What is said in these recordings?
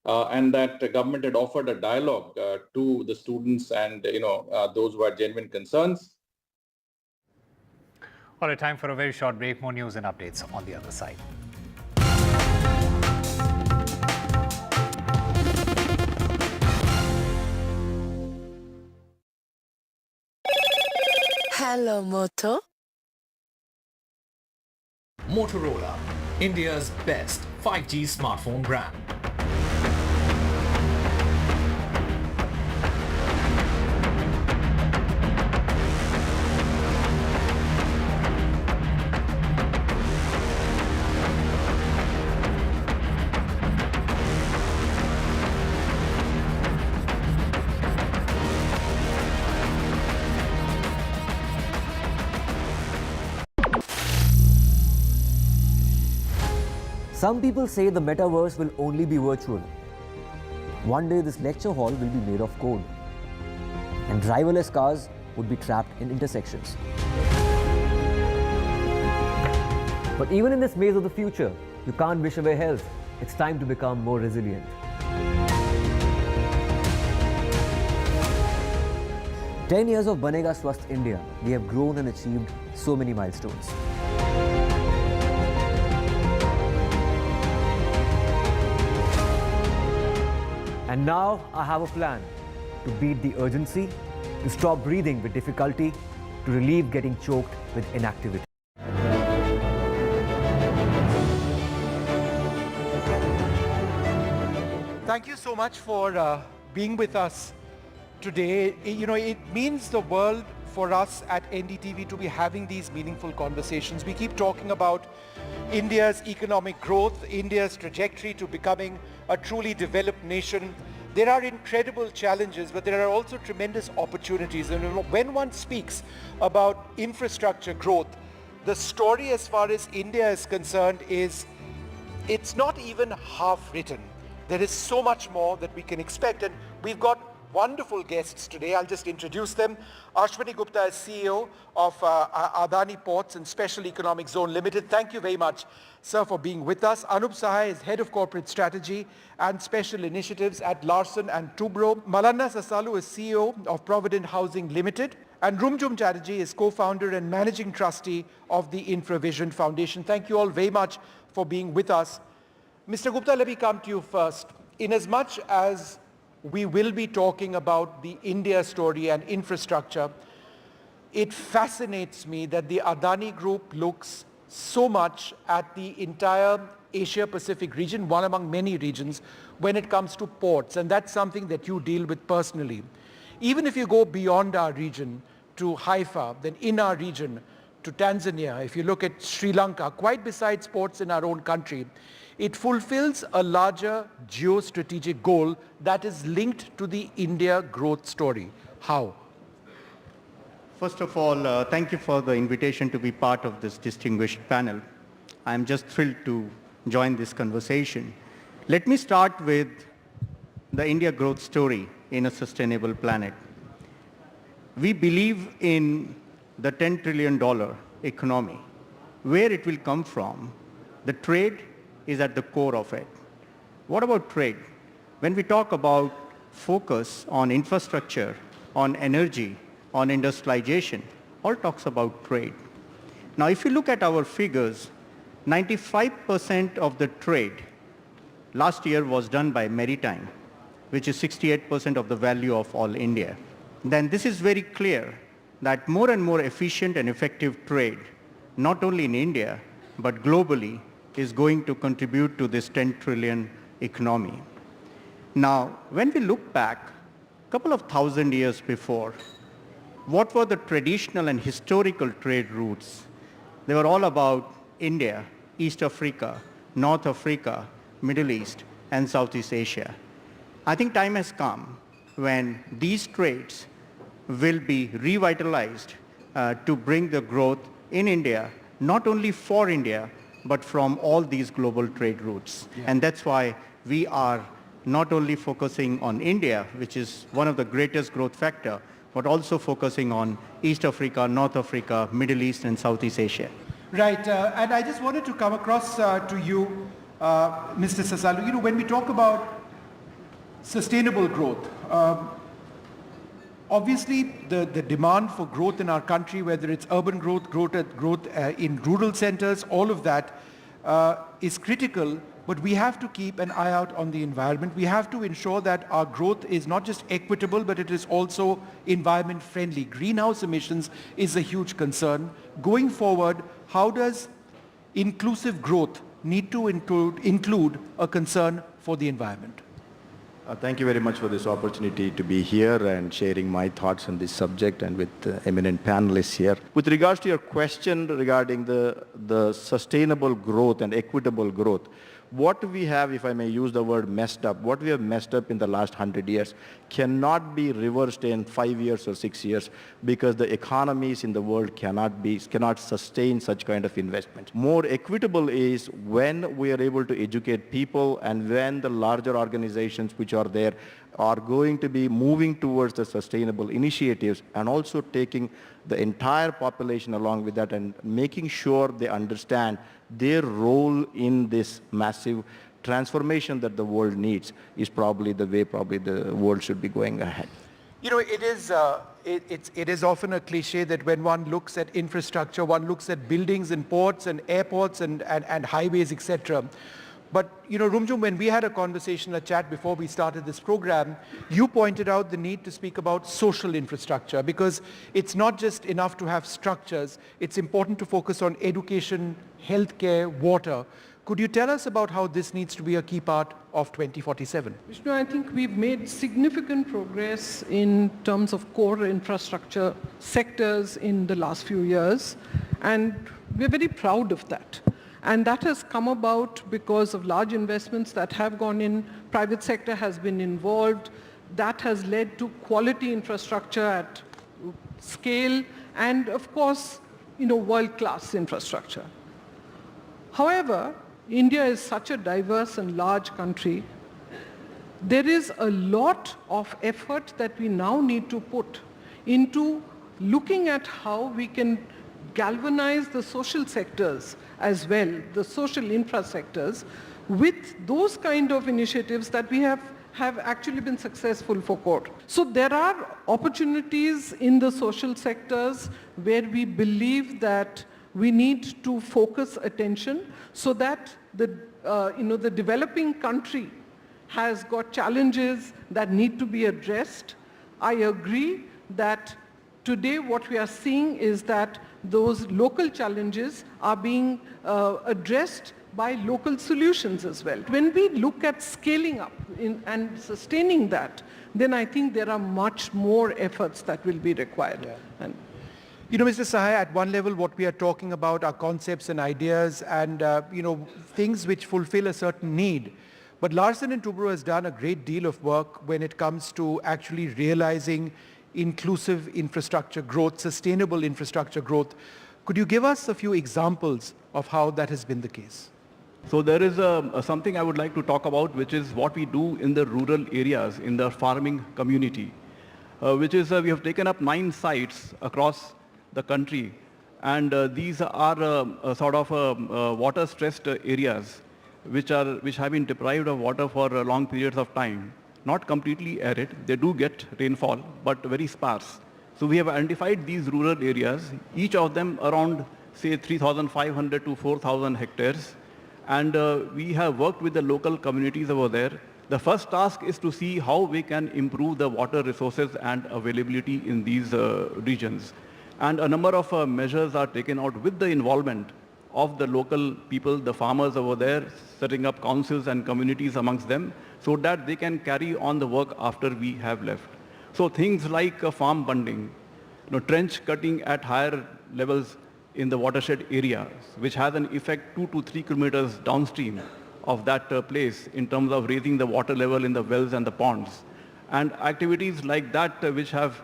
and that the government had offered a dialogue to the students and those who had genuine concerns. All right, time for a very short break. More news and updates on the other side. Hello, Moto. Motorola, India's best 5G smartphone brand. Some people say the metaverse will only be virtual. One day this lecture hall will be made of code, and driverless cars would be trapped in intersections. But even in this maze of the future, you can't wish away health. It's time to become more resilient. "10 years of Banega Swasth India, we have grown and achieved so many milestones. And now I have a plan to beat the urgency, to stop breathing with difficulty, to relieve getting choked with inactivity." Thank you so much for being with us today. It means the world for us at NDTV to be having these meaningful conversations. We keep talking about India's economic growth, India's trajectory to becoming a truly developed nation. There are incredible challenges, but there are also tremendous opportunities. And when one speaks about infrastructure growth, the story as far as India is concerned is it's not even half written. There is so much more that we can expect, and we've got wonderful guests today. I'll just introduce them. Ashwini Gupta is CEO of Adani Ports and Special Economic Zone Limited. Thank you very much, sir, for being with us. Anup Sahai is Head of Corporate Strategy and Special Initiatives at Larsen & Toubro. Malanna Sasalu is CEO of Provident Housing Limited. And Rumjum Chatterjee is co-founder and managing trustee of the InfraVision Foundation. Thank you all very much for being with us. Mr. Gupta, let me come to you first. In as much as we will be talking about the India story and infrastructure, it fascinates me that the Adani Group looks so much at the entire Asia-Pacific region, one among many regions, when it comes to ports. And that's something that you deal with personally. Even if you go beyond our region to Haifa, then in our region to Tanzania, if you look at Sri Lanka, quite besides ports in our own country, it fulfills a larger geostrategic goal that is linked to the India growth story. How? First of all, thank you for the invitation to be part of this distinguished panel. I'm just thrilled to join this conversation. Let me start with the India growth story in a sustainable planet. We believe in the $10 trillion economy. Where it will come from, the trade is at the core of it. What about trade? When we talk about focus on infrastructure, on energy, on industrialization, all talks about trade. Now, if you look at our figures, 95% of the trade last year was done by maritime, which is 68% of the value of all India. Then this is very clear that more and more efficient and effective trade, not only in India, but globally, is going to contribute to this 10 trillion economy. Now, when we look back a couple of thousand years before, what were the traditional and historical trade routes? They were all about India, East Africa, North Africa, Middle East, and Southeast Asia. I think time has come when these trades will be revitalized to bring the growth in India, not only for India, but from all these global trade routes. Yeah. And that's why we are not only focusing on India, which is one of the greatest growth factor, but also focusing on East Africa, North Africa, Middle East, and Southeast Asia. Right, and I just wanted to come across to you, Mr. Sasalu. When we talk about sustainable growth. Obviously, the demand for growth in our country, whether it's urban growth, growth in rural centers, all of that is critical, but we have to keep an eye out on the environment. We have to ensure that our growth is not just equitable, but it is also environment friendly. Greenhouse emissions is a huge concern. Going forward, how does inclusive growth need to include a concern for the environment? Thank you very much for this opportunity to be here and sharing my thoughts on this subject and with eminent panelists here. With regards to your question regarding the sustainable growth and equitable growth, what we have, if I may use the word messed up, what we have messed up in the last 100 years cannot be reversed in 5 years or 6 years because the economies in the world cannot sustain such kind of investment. More equitable is when we are able to educate people and when the larger organizations which are there are going to be moving towards the sustainable initiatives and also taking the entire population along with that and making sure they understand their role in this massive transformation that the world needs is probably the way the world should be going ahead. You know, it is often a cliche that when one looks at infrastructure, one looks at buildings and ports and airports and highways, etc. But, you know, Rumjung, when we had a conversation, a chat before we started this program, you pointed out the need to speak about social infrastructure because it's not just enough to have structures. It's important to focus on education, healthcare, water. Could you tell us about how this needs to be a key part of 2047? Vishnu, I think we've made significant progress in terms of core infrastructure sectors in the last few years, and we're very proud of that. And that has come about because of large investments that have gone in, private sector has been involved, that has led to quality infrastructure at scale and of course, you know, world-class infrastructure. However, India is such a diverse and large country. There is a lot of effort that we now need to put into looking at how we can galvanize the social sectors as well, the social infra sectors, with those kind of initiatives that we have actually been successful for core. So there are opportunities in the social sectors where we believe that we need to focus attention so that the developing country has got challenges that need to be addressed. I agree that today what we are seeing is that those local challenges are being addressed by local solutions as well. When we look at scaling up and sustaining that, then I think there are much more efforts that will be required. Yeah. And you know, Mr. Sahai, at one level what we are talking about are concepts and ideas and things which fulfill a certain need. But Larsen & Toubro has done a great deal of work when it comes to actually realizing inclusive infrastructure growth, sustainable infrastructure growth. Could you give us a few examples of how that has been the case? So there is something I would like to talk about, which is what we do in the rural areas, in the farming community, which is we have taken up 9 sites across the country, and these are sort of water-stressed areas which have been deprived of water for long periods of time. Not completely arid, they do get rainfall, but very sparse. So we have identified these rural areas, each of them around, say, 3,500 to 4,000 hectares. And we have worked with the local communities over there. The first task is to see how we can improve the water resources and availability in these regions. And a number of measures are taken out with the involvement of the local people, the farmers over there, setting up councils and communities amongst them so that they can carry on the work after we have left. So things like farm bunding, trench cutting at higher levels in the watershed area, which has an effect 2 to 3 kilometers downstream of that place in terms of raising the water level in the wells and the ponds. And activities like that which have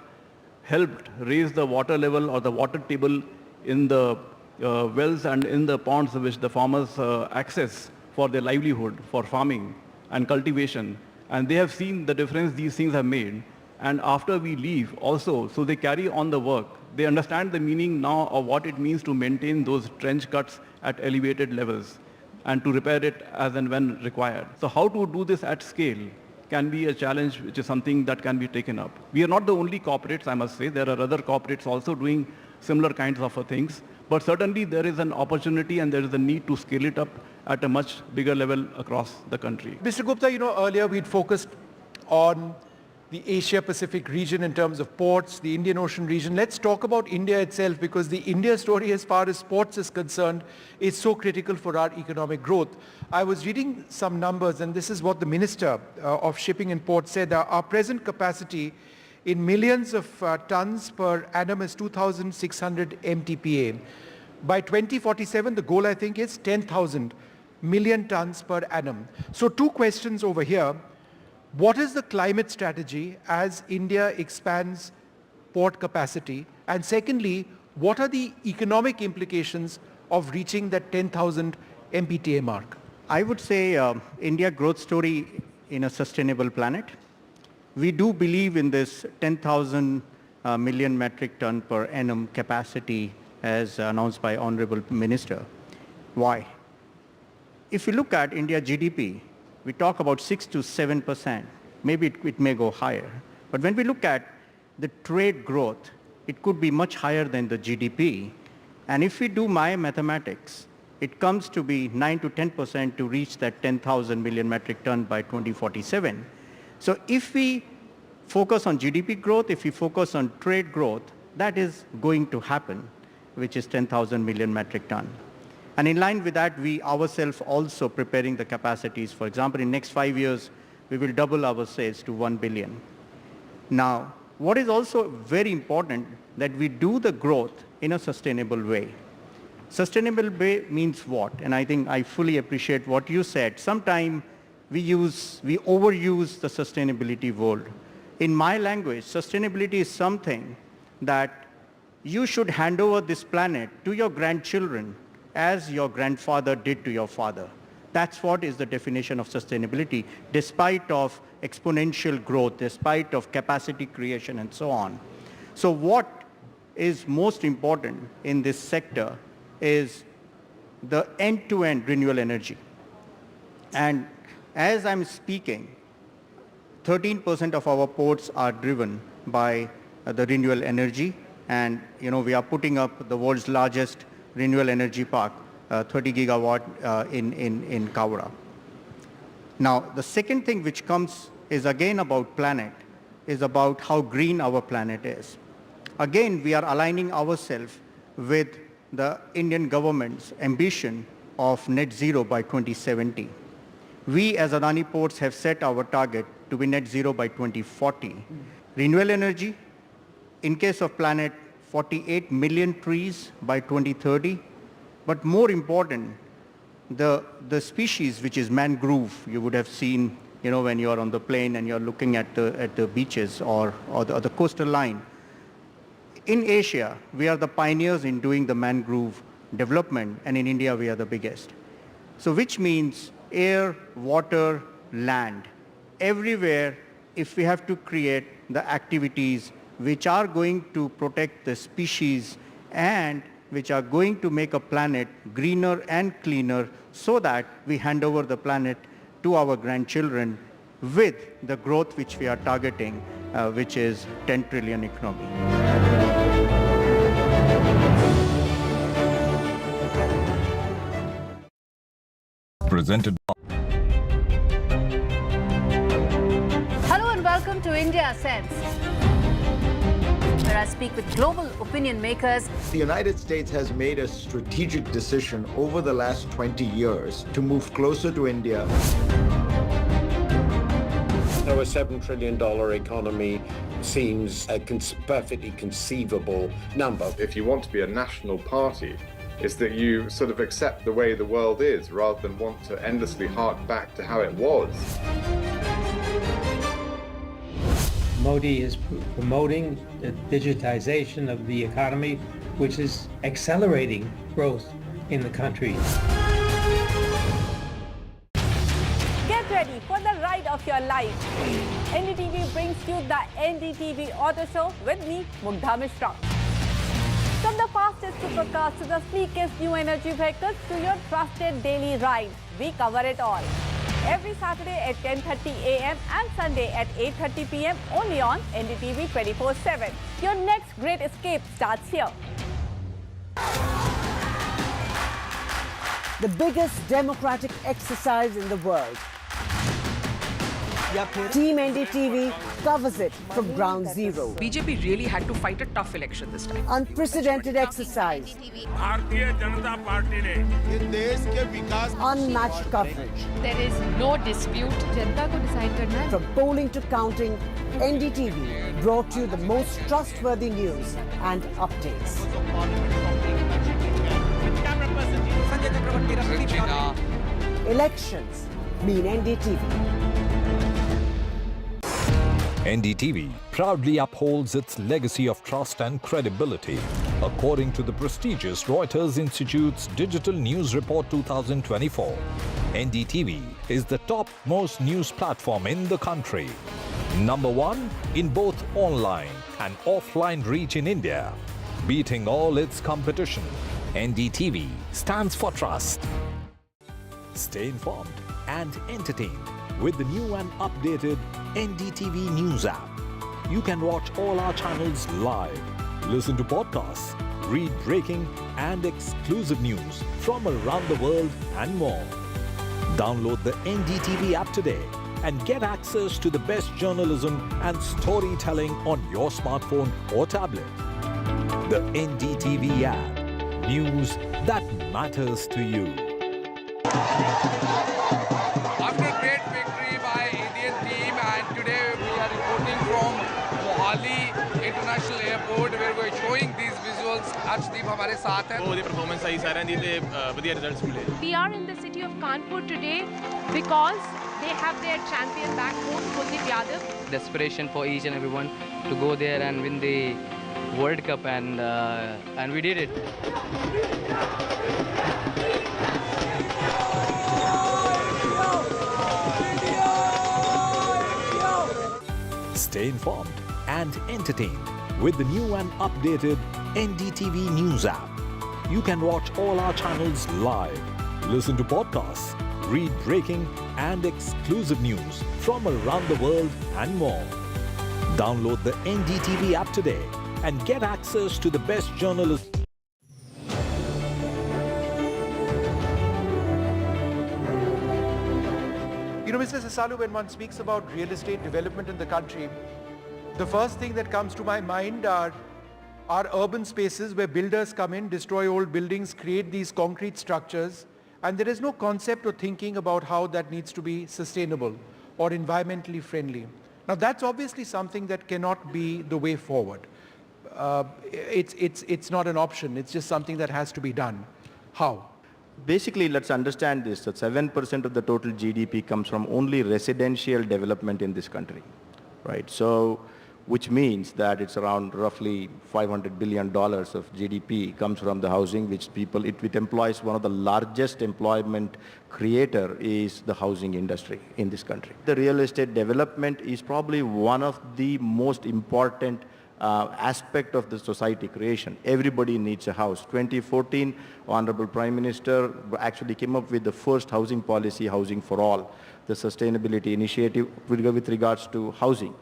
helped raise the water level or the water table in the wells and in the ponds which the farmers access for their livelihood, for farming and cultivation. And they have seen the difference these things have made. And after we leave also, so they carry on the work. They understand the meaning now of what it means to maintain those trench cuts at elevated levels and to repair it as and when required. So how to do this at scale can be a challenge, which is something that can be taken up. We are not the only corporates, I must say. There are other corporates also doing similar kinds of things. But certainly there is an opportunity and there is a need to scale it up at a much bigger level across the country. Mr. Gupta, earlier we'd focused on the Asia-Pacific region in terms of ports, the Indian Ocean region. Let's talk about India itself, because the India story as far as ports is concerned is so critical for our economic growth. I was reading some numbers, and this is what the Minister of Shipping and Ports said. Our present capacity in millions of tons per annum is 2,600 MTPA. By 2047, the goal, I think, is 10,000 million tons per annum. So two questions over here. What is the climate strategy as India expands port capacity? And secondly, what are the economic implications of reaching that 10,000 MPTA mark? I would say India growth story in a sustainable planet. We do believe in this 10,000 million metric ton per annum capacity as announced by Honorable Minister. Why? If you look at India GDP, we talk about 6 to 7%. Maybe it may go higher. But when we look at the trade growth, it could be much higher than the GDP. And if we do my mathematics, it comes to be 9 to 10% to reach that 10,000 million metric ton by 2047. So if we focus on GDP growth, if we focus on trade growth, that is going to happen, which is 10,000 million metric ton. And in line with that, we ourselves also preparing the capacities. For example, in next 5 years, we will double our sales to 1 billion. Now, what is also very important that we do the growth in a sustainable way. Sustainable way means what? And I think I fully appreciate what you said. Sometimes we overuse the sustainability word. In my language, sustainability is something that you should hand over this planet to your grandchildren as your grandfather did to your father. That's what is the definition of sustainability, despite of exponential growth, despite of capacity creation and so on. So what is most important in this sector is the end-to-end renewable energy. And as I'm speaking, 13% of our ports are driven by the renewable energy. And we are putting up the world's largest renewable energy park, 30 gigawatt in Kawara. Now, the second thing which comes is again about planet, is about how green our planet is. Again, we are aligning ourselves with the Indian government's ambition of net zero by 2070. We as Adani Ports have set our target to be net zero by 2040. Renewable energy, in case of planet, 48 million trees by 2030. But more important, the species which is mangrove, you would have seen, when you are on the plane and you're looking at the beaches or the coastal line. In Asia, we are the pioneers in doing the mangrove development, and in India, we are the biggest. So which means air, water, land, everywhere, if we have to create the activities which are going to protect the species and which are going to make a planet greener and cleaner so that we hand over the planet to our grandchildren with the growth which we are targeting, which is 10 trillion economy. Presented. Hello and welcome to India Sense, where I speak with global opinion makers. The United States has made a strategic decision over the last 20 years to move closer to India. So a $7 trillion economy seems a perfectly conceivable number. If you want to be a national party, it's that you sort of accept the way the world is rather than want to endlessly hark back to how it was. Modi is promoting the digitization of the economy, which is accelerating growth in the country. Get ready for the ride of your life. NDTV brings you the NDTV Auto Show with me, Mugdha Mishra. From the fastest supercars to the sleekest new energy vehicles to your trusted daily ride, we cover it all. every Saturday at 10:30 a.m. and Sunday at 8:30 p.m. only on NDTV 24/7. Your next great escape starts here. The biggest democratic exercise in the world. Team NDTV covers it from ground zero. BJP really had to fight a tough election this time. Unprecedented exercise. Unmatched coverage. There is no dispute. जनता को decide करना है. From polling to counting, NDTV brought you the most trustworthy news and updates. Elections mean NDTV. NDTV proudly upholds its legacy of trust and credibility. According to the prestigious Reuters Institute's Digital News Report 2024, NDTV is the top-most news platform in the country. Number one in both online and offline reach in India. Beating all its competition, NDTV stands for trust. Stay informed and entertained with the new and updated NDTV News app. You can watch all our channels live, listen to podcasts, read breaking and exclusive news from around the world and more. Download the NDTV app today and get access to the best journalism and storytelling on your smartphone or tablet. The NDTV app. News that matters to you. After a great victory by Indian team, and today we are reporting from Mohali International Airport where we are showing these visuals. Arshdeep हमारे साथ हैं. वो performance आई सारे दी थे बढ़िया results मिले. We are in the city of Kanpur today because they have their champion back home, Kuldeep Yadav. Desperation for each and everyone to go there and win the World Cup, and we did it. Stay informed and entertained with the new and updated NDTV News app. You can watch all our channels live, listen to podcasts, read breaking and exclusive news from around the world and more. Download the NDTV app today and get access to the best journalism. You know, Mr. Sasalu, when one speaks about real estate development in the country, the first thing that comes to my mind are urban spaces where builders come in, destroy old buildings, create these concrete structures, and there is no concept or thinking about how that needs to be sustainable or environmentally friendly. Now, that's obviously something that cannot be the way forward. It's not an option. It's just something that has to be done. How? Basically, let's understand this, that 7% of the total GDP comes from only residential development in this country, right? So, which means that it's around roughly $500 billion of GDP comes from the housing, which it employs one of the largest employment creator is the housing industry in this country. The real estate development is probably one of the most important aspect of the society creation. Everybody needs a house. 2014, Honorable Prime Minister actually came up with the first housing policy, Housing for All, the sustainability initiative with regards to housing.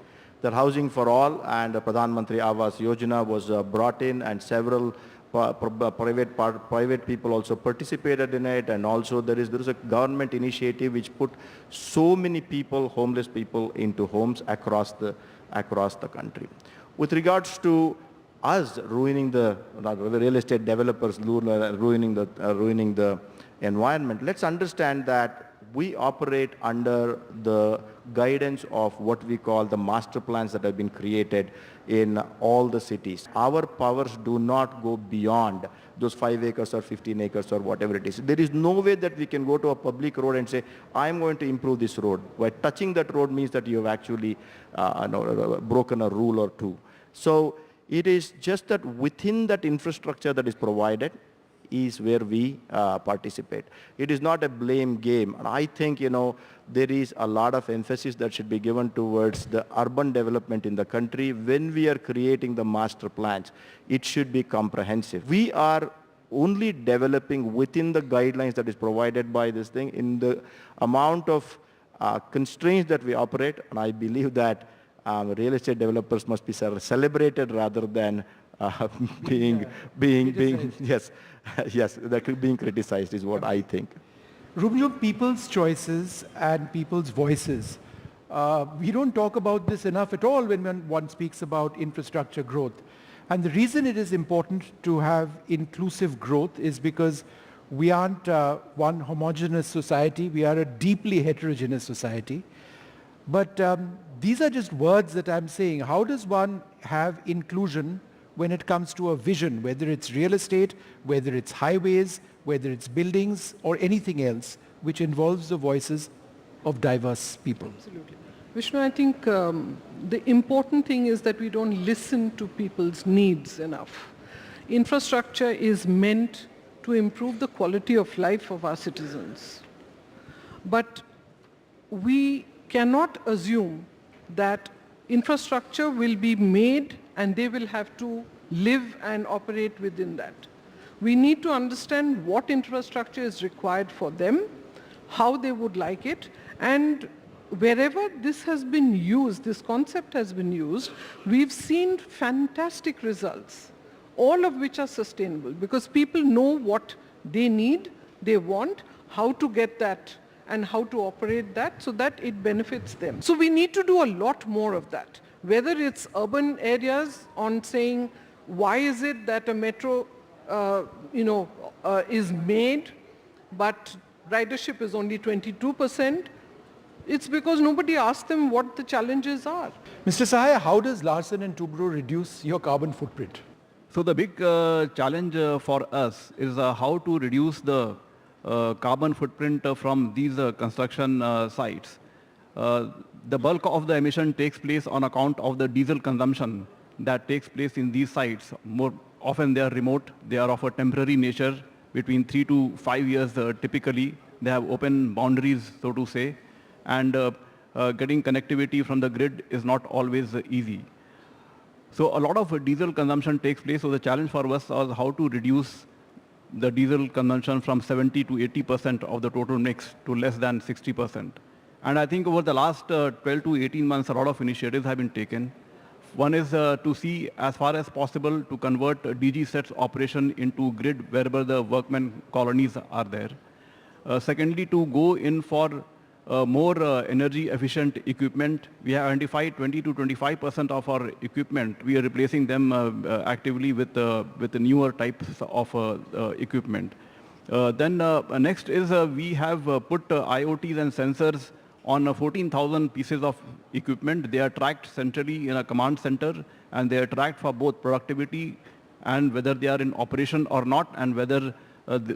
That Housing for All and Pradhan Mantri Awas Yojana was brought in, and several private people also participated in it, and also there is a government initiative which put so many people, homeless people, into homes across the country. With regards to us ruining the real estate developers, ruining the environment, let's understand that we operate under the guidance of what we call the master plans that have been created in all the cities. Our powers do not go beyond those 5 acres or 15 acres or whatever it is. There is no way that we can go to a public road and say, I'm going to improve this road. By touching that road means that you have actually broken a rule or two. So it is just that within that infrastructure that is provided is where we participate. It is not a blame game. And I think, there is a lot of emphasis that should be given towards the urban development in the country. When we are creating the master plans, it should be comprehensive. We are only developing within the guidelines that is provided by this thing. In the amount of constraints that we operate, and I believe that real estate developers must be celebrated rather than being yes, that being criticized is what I think. Rumjung, people's choices and people's voices. We don't talk about this enough at all when one speaks about infrastructure growth. And the reason it is important to have inclusive growth is because we aren't one homogeneous society. We are a deeply heterogeneous society. But these are just words that I'm saying. How does one have inclusion when it comes to a vision, whether it's real estate, whether it's highways, whether it's buildings or anything else which involves the voices of diverse people? Absolutely. Vishnu, I think the important thing is that we don't listen to people's needs enough. Infrastructure is meant to improve the quality of life of our citizens. But we cannot assume that infrastructure will be made and they will have to live and operate within that. We need to understand what infrastructure is required for them, how they would like it, and wherever this has been used, this concept has been used, we've seen fantastic results, all of which are sustainable because people know what they need, they want, how to get that and how to operate that so that it benefits them. So we need to do a lot more of that, whether it's urban areas on saying, why is it that a metro is made, but ridership is only 22%? It's because nobody asked them what the challenges are. Mr. Sahai, how does Larsen & Toubro reduce your carbon footprint? So the big challenge for us is how to reduce the carbon footprint from these construction sites. The bulk of the emission takes place on account of the diesel consumption that takes place in these sites. More often they are remote, they are of a temporary nature, between 3 to 5 years typically. They have open boundaries, so to say, and getting connectivity from the grid is not always easy. So a lot of diesel consumption takes place, so the challenge for us was how to reduce the diesel consumption from 70 to 80% of the total mix to less than 60%. And I think over the last 12 to 18 months, a lot of initiatives have been taken. One is to see as far as possible to convert DG sets operation into grid wherever the workmen colonies are there. Secondly, to go in for more energy efficient equipment. We have identified 20 to 25% of our equipment. We are replacing them actively with the newer types of equipment. Then next is we have put IoTs and sensors on 14,000 pieces of equipment. They are tracked centrally in a command center, and they are tracked for both productivity and whether they are in operation or not, and whether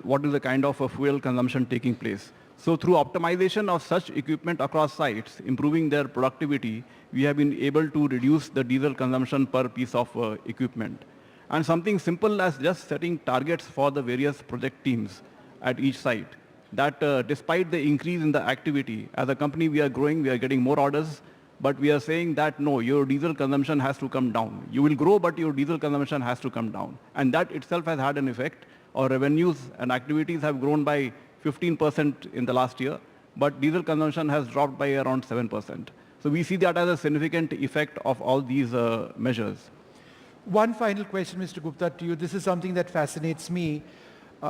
what is the kind of fuel consumption taking place. So through optimization of such equipment across sites, improving their productivity, we have been able to reduce the diesel consumption per piece of equipment. And something simple as just setting targets for the various project teams at each site, that despite the increase in the activity, as a company we are growing, we are getting more orders, but we are saying that no, your diesel consumption has to come down. You will grow, but your diesel consumption has to come down. And that itself has had an effect. Our revenues and activities have grown by 15% in the last year, but diesel consumption has dropped by around 7%. So we see that as a significant effect of all these measures. One final question, Mr. Gupta, to you. This is something that fascinates me.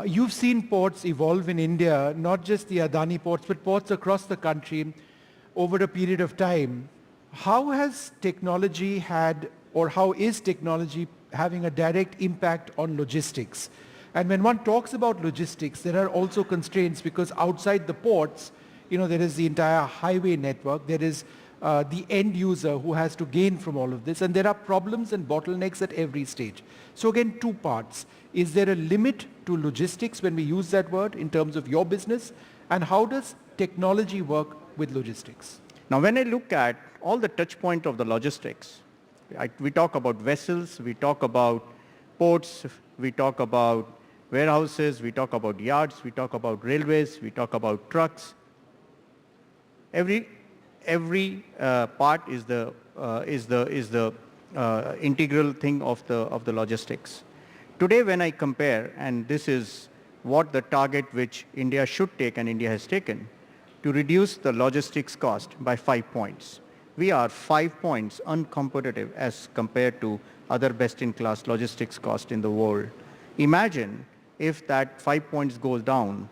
You've seen ports evolve in India, not just the Adani ports, but ports across the country over a period of time. How has technology had, or how is technology having a direct impact on logistics? And when one talks about logistics, there are also constraints because outside the ports, there is the entire highway network. There is the end user who has to gain from all of this. And there are problems and bottlenecks at every stage. So again, two parts. Is there a limit to logistics when we use that word in terms of your business? And how does technology work with logistics? Now, when I look at all the touch point of the logistics, we talk about vessels, we talk about ports, we talk about warehouses, we talk about yards, we talk about railways, we talk about trucks. Every part is the integral thing of the logistics. Today, when I compare, and this is what the target which India should take and India has taken, to reduce the logistics cost by 5 points. We are 5 points uncompetitive as compared to other best-in-class logistics cost in the world. Imagine if that 5 points goes down,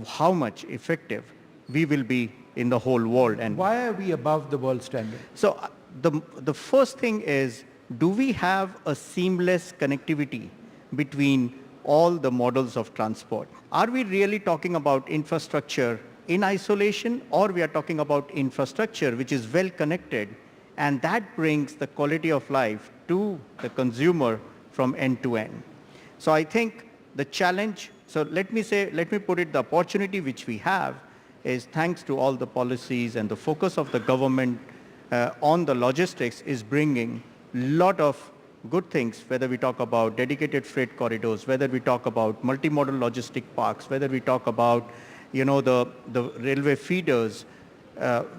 how much effective we will be in the whole world. And why are we above the world standard? So the first thing is, do we have a seamless connectivity between all the models of transport? Are we really talking about infrastructure in isolation, or we are talking about infrastructure which is well connected, and that brings the quality of life to the consumer from end to end? So I think the challenge, so let me put it, the opportunity which we have is thanks to all the policies and the focus of the government on the logistics is bringing a lot of good things, whether we talk about dedicated freight corridors, whether we talk about multimodal logistic parks, whether we talk about the railway feeders,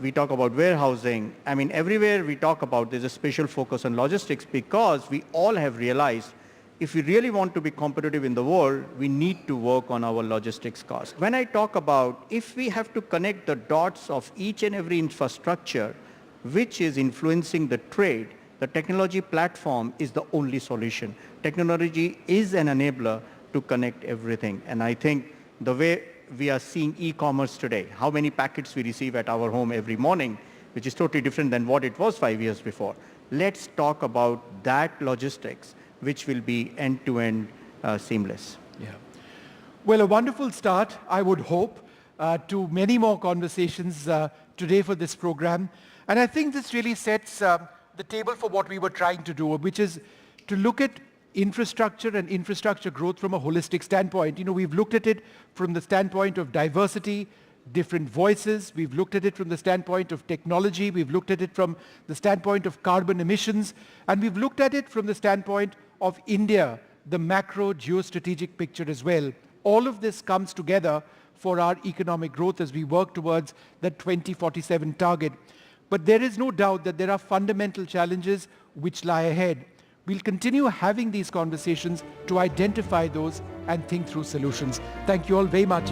we talk about warehousing. I mean, everywhere we talk about, there's a special focus on logistics because we all have realized if we really want to be competitive in the world, we need to work on our logistics cost. When I talk about if we have to connect the dots of each and every infrastructure which is influencing the trade, the technology platform is the only solution. Technology is an enabler to connect everything. And I think the way we are seeing e-commerce today, how many packets we receive at our home every morning, which is totally different than what it was 5 years before. Let's talk about that logistics, which will be end-to-end seamless. Yeah. Well, a wonderful start, I would hope, to many more conversations today for this program. And I think this really sets the table for what we were trying to do, which is to look at infrastructure and infrastructure growth from a holistic standpoint. You know, we've looked at it from the standpoint of diversity, different voices. We've looked at it from the standpoint of technology. We've looked at it from the standpoint of carbon emissions. And we've looked at it from the standpoint of India, the macro geostrategic picture as well. All of this comes together for our economic growth as we work towards the 2047 target. But there is no doubt that there are fundamental challenges which lie ahead. We'll continue having these conversations to identify those and think through solutions. Thank you all very much.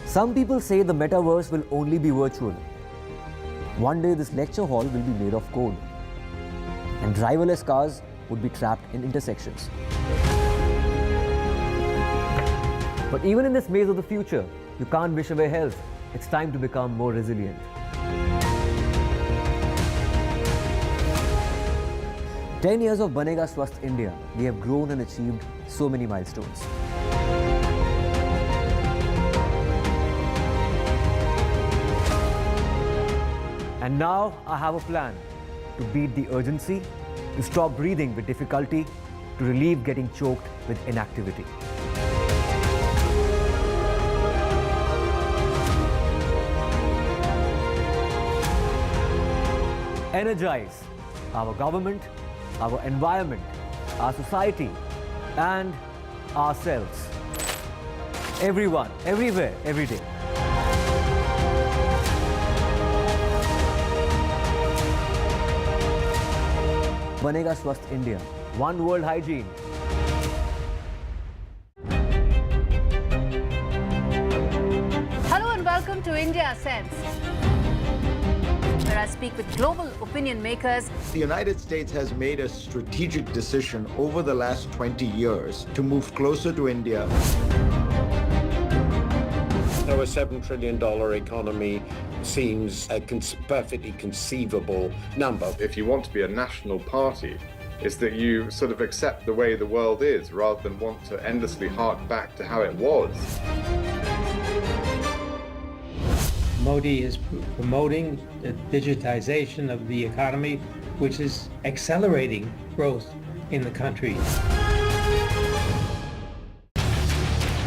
Some people say the metaverse will only be virtual. One day this lecture hall will be made of code, and driverless cars would be trapped in intersections. But even in this maze of the future, you can't wish away health. It's time to become more resilient. "10 years of Banega Swasth India, we have grown and achieved so many milestones. And now I have a plan to beat the urgency, to stop breathing with difficulty, to relieve getting choked with inactivity. Energize our government, our environment, our society, and ourselves. Everyone, everywhere, every day. Banega Swasth India. One world hygiene. Hello and welcome to India Sense, where I speak with global opinion makers. The United States has made a strategic decision over the last 20 years to move closer to India. So a $7 trillion economy seems a perfectly conceivable number. If you want to be a national party, it's that you sort of accept the way the world is rather than want to endlessly hark back to how it was. Modi is promoting the digitization of the economy, which is accelerating growth in the country.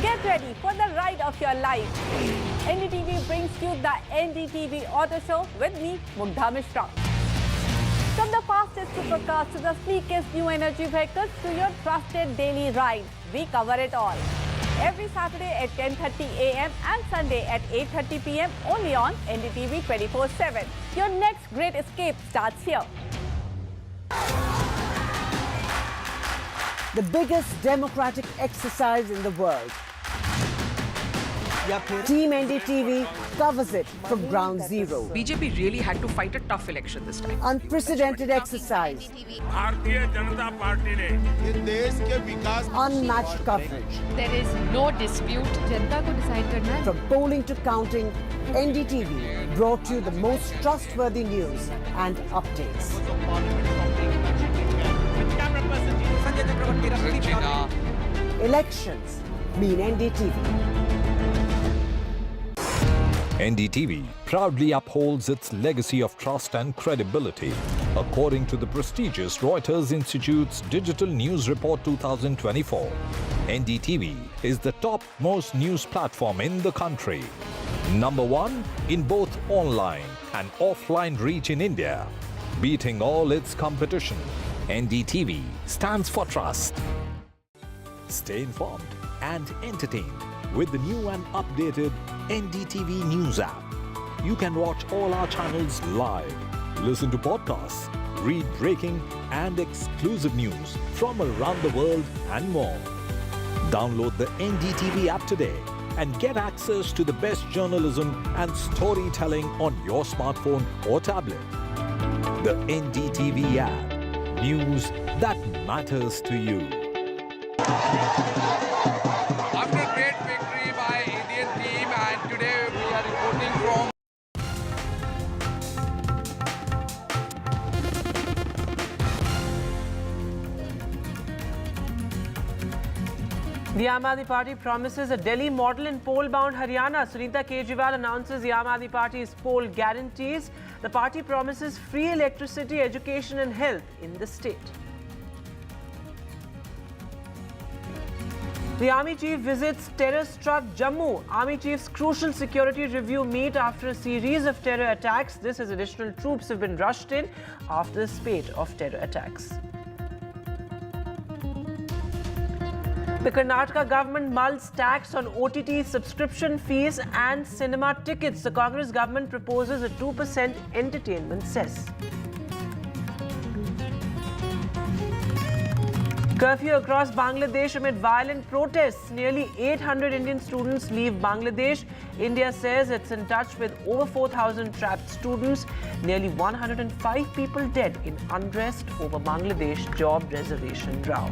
Get ready for the ride of your life. NDTV brings you the NDTV Auto Show with me, Mugdha Mishra. From the fastest supercars to the sleekest new energy vehicles to your trusted daily ride, we cover it all. Every Saturday at 10:30 a.m. and Sunday at 8:30 p.m. only on NDTV 24/7. Your next great escape starts here. The biggest democratic exercise in the world. Team NDTV covers it from ground zero. BJP really had to fight a tough election this time. Unprecedented exercise. Unmatched coverage. There is no dispute. जनता को decide करना है. From polling to counting, NDTV brought you the most trustworthy news and updates. Elections mean NDTV. NDTV proudly upholds its legacy of trust and credibility. According to the prestigious Reuters Institute's Digital News Report 2024, NDTV is the topmost news platform in the country. Number one in both online and offline reach in India. Beating all its competition, NDTV stands for trust. Stay informed and entertained with the new and updated NDTV News app. You can watch all our channels live, listen to podcasts, read breaking and exclusive news from around the world and more. Download the NDTV app today and get access to the best journalism and storytelling on your smartphone or tablet. The NDTV app. News that matters to you. After a great victory by Indian team, and today we are reporting from The Aam Aadmi Party promises a Delhi model in poll-bound Haryana. Sunita Kejriwal announces the Aam Aadmi Party's poll guarantees. The party promises free electricity, education and health in the state. The Army Chief visits terror-struck Jammu. Army Chief's crucial security review meet after a series of terror attacks. This as additional troops have been rushed in after the spate of terror attacks. The Karnataka government mulls tax on OTT subscription fees and cinema tickets. The Congress government proposes a 2% entertainment cess. Curfew across Bangladesh amid violent protests. Nearly 800 Indian students leave Bangladesh. India says it's in touch with over 4,000 trapped students. Nearly 105 people dead in unrest over Bangladesh job reservation row.